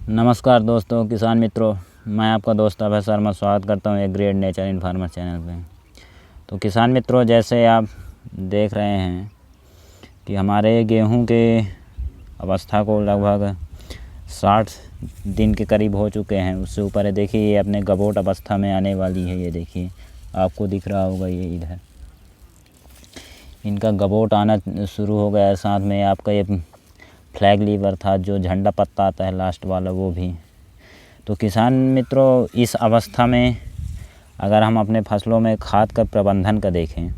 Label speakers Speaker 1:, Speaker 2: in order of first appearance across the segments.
Speaker 1: नमस्कार दोस्तों, किसान मित्रों। मैं आपका दोस्त अभय शर्मा स्वागत करता हूं एक great nature in farmer channel पे। तो किसान मित्रों, जैसे आप देख रहे हैं कि हमारे गेहूं के अवस्था को लगभग 60 दिन के करीब हो चुके हैं, उससे ऊपर है। देखिए ये अपने गबोट अवस्था में आने वाली है। ये देखिए, आपको दिख रहा होगा, ये इधर इनका गबोट आना शुरू हो गया है। साथ में आपका ये फ्लैग लीवर था, जो झंडा पत्ता आता है लास्ट वाला, वो भी। तो किसान मित्रों, इस अवस्था में अगर हम अपने फसलों में खाद का प्रबंधन का देखें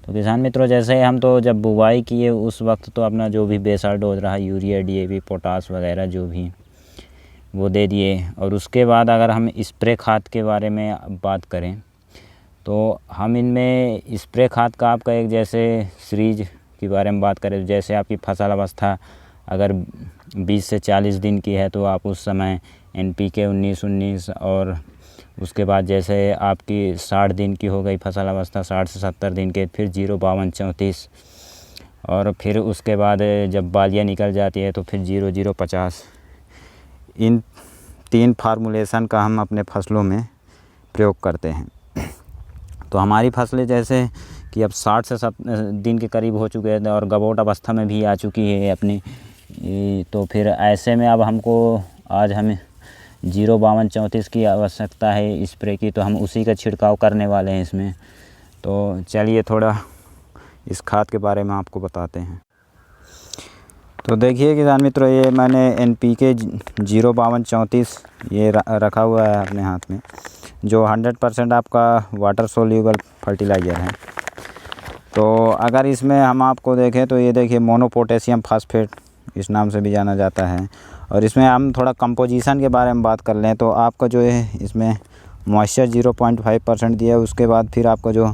Speaker 1: तो किसान मित्रों, जैसे हम तो जब बुवाई किए उस वक्त तो अपना जो भी बेसर डोज रहा, यूरिया, डीएपी, पोटास वगैरह जो भी, वो दे दिए। और उसके बाद अगर हम स्प्रे खाद के बारे में बात करें तो हम इनमें स्प्रे खाद का आपका एक, जैसे सीरीज के बारे में बात करें, जैसे आपकी फसल अवस्था अगर 20 से 40 दिन की है तो आप उस समय NPK 19-19, और उसके बाद जैसे आपकी 60 दिन की हो गई फसल अवस्था, 60 से 70 दिन के, फिर 0-52-34, और फिर उसके बाद जब बालियाँ निकल जाती है तो फिर 0-0-50। इन 3 फार्मूलेशन का हम अपने फसलों में प्रयोग करते हैं। तो हमारी फसलें जैसे कि अब 60 से 70 दिन के करीब हो चुके हैं और गबोट अवस्था में भी आ चुकी है अपनी। तो फिर ऐसे में अब हमको आज हमें 0-52-34 की आवश्यकता है स्प्रे की, तो हम उसी का छिड़काव करने वाले हैं इसमें। तो चलिए थोड़ा इस खाद के बारे में आपको बताते हैं। तो देखिए किसान मित्रों, ये मैंने NPK 0-52-34 ये रखा हुआ है अपने हाथ में, जो 100% आपका वाटर सोल्यूबल फर्टिलाइज़र है। तो अगर इसमें हम आपको देखें तो ये देखिए मोनो पोटेशियम फास्फेट इस नाम से भी जाना जाता है। और इसमें हम थोड़ा कंपोजिशन के बारे में बात कर लें तो आपका जो है इसमें मॉइस्चर 0.5% दिया है। उसके बाद फिर आपका जो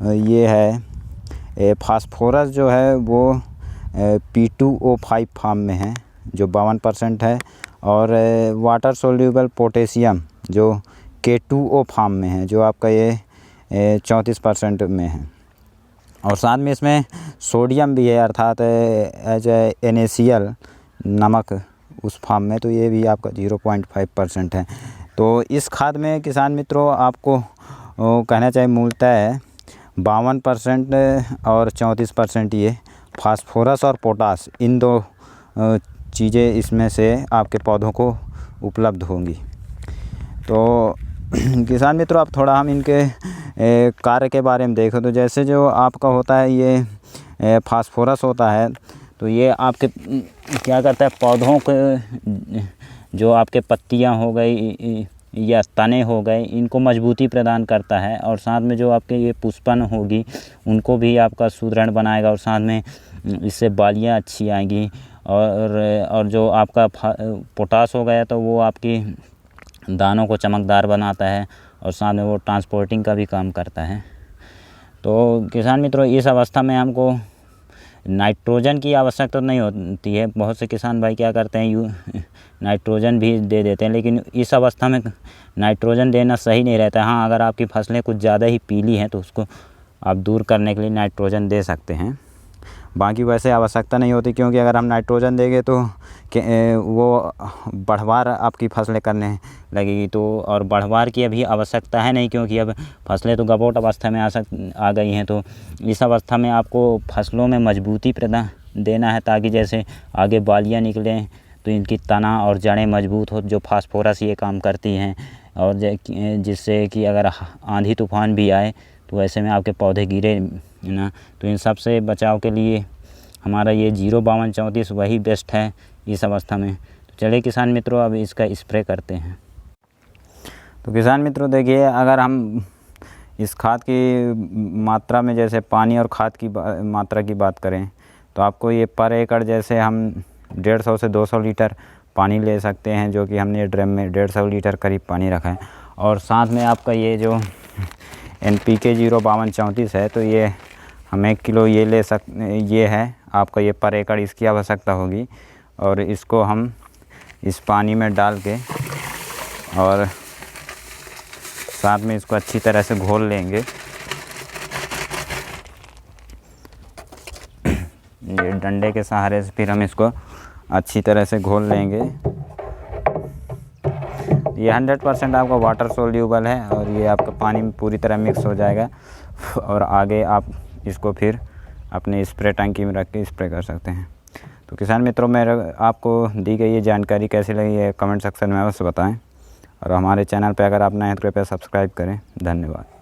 Speaker 1: ये है फास्फोरस जो है वो P2O5 फॉर्म में है, जो 52% है। और वाटर सोल्यूबल पोटेशियम जो K2O फॉर्म में है, जो आपका ये 34% में है। और साथ में इसमें सोडियम भी है, अर्थात एज NaCl नमक उस फॉर्म में, तो ये भी आपका 0.5% है। तो इस खाद में किसान मित्रों आपको कहना चाहिए मूलतः है 52% और 34% ये फास्फोरस और पोटास, इन दो चीज़ें इसमें से आपके पौधों को उपलब्ध होंगी। तो किसान मित्रों, अब थोड़ा हम इनके कार्य के बारे में देखें तो जैसे जो आपका होता है ये फास्फोरस होता है, तो ये आपके क्या करता है, पौधों के जो आपके पत्तियां हो गई या तने हो गए, इनको मजबूती प्रदान करता है। और साथ में जो आपके ये पुष्पन होगी उनको भी आपका सुदृढ़ बनाएगा, और साथ में इससे बालियां अच्छी आएंगी। और जो आपका पोटास हो गया तो वो आपकी दानों को चमकदार बनाता है, और साथ में वो ट्रांसपोर्टिंग का भी काम करता है। तो किसान मित्रों, इस अवस्था में हमको नाइट्रोजन की आवश्यकता नहीं होती है। बहुत से किसान भाई क्या करते हैं, नाइट्रोजन भी दे देते हैं, लेकिन इस अवस्था में नाइट्रोजन देना सही नहीं रहता है। हाँ, अगर आपकी फसलें कुछ ज़्यादा ही पीली हैं तो उसको आप दूर करने के लिए नाइट्रोजन दे सकते हैं। बाकी वैसे आवश्यकता नहीं होती, क्योंकि अगर हम नाइट्रोजन देंगे तो वो बढ़वार आपकी फसलें करने लगेगी। तो और बढ़वार की अभी आवश्यकता है नहीं, क्योंकि अब फसलें तो गबोट अवस्था में आ गई हैं। तो इस अवस्था में आपको फसलों में मजबूती प्रदान देना है, ताकि जैसे आगे बालियाँ निकलें तो इनकी तना और जड़ें मजबूत हो, जो फास्फोरस ये काम करती हैं। और जिससे कि अगर आंधी तूफान भी आए तो ऐसे में आपके पौधे गिरे ना। तो इन सब से बचाव के लिए हमारा ये 0-52-34 वही बेस्ट है इस अवस्था में। तो चलिए किसान मित्रों, अब इसका स्प्रे करते हैं। तो किसान मित्रों देखिए, अगर हम इस खाद की मात्रा में जैसे पानी और खाद की मात्रा की बात करें तो आपको ये पर एकड़ जैसे हम 150 से 200 लीटर पानी ले सकते हैं, जो कि हमने ड्रम में 150 लीटर करीब पानी रखा है। और साथ में आपका ये जो NPK 0-52-34 है, तो ये हम 1 किलो ये ये है आपका, ये पर एकड़ इसकी आवश्यकता होगी। और इसको हम इस पानी में डाल के और साथ में इसको अच्छी तरह से घोल लेंगे। ये डंडे के सहारे से फिर हम इसको अच्छी तरह से घोल लेंगे। ये 100% आपका वाटर सोल्यूबल है और ये आपका पानी में पूरी तरह मिक्स हो जाएगा और आगे आप इसको फिर अपने स्प्रे टंकी में रख के स्प्रे कर सकते हैं। तो किसान मित्रों, मेरे आपको दी गई ये जानकारी कैसी लगी है कमेंट सेक्शन में अवश्य बताएं और हमारे चैनल पर अगर आप नए हैं तो कृपया सब्सक्राइब करें। धन्यवाद।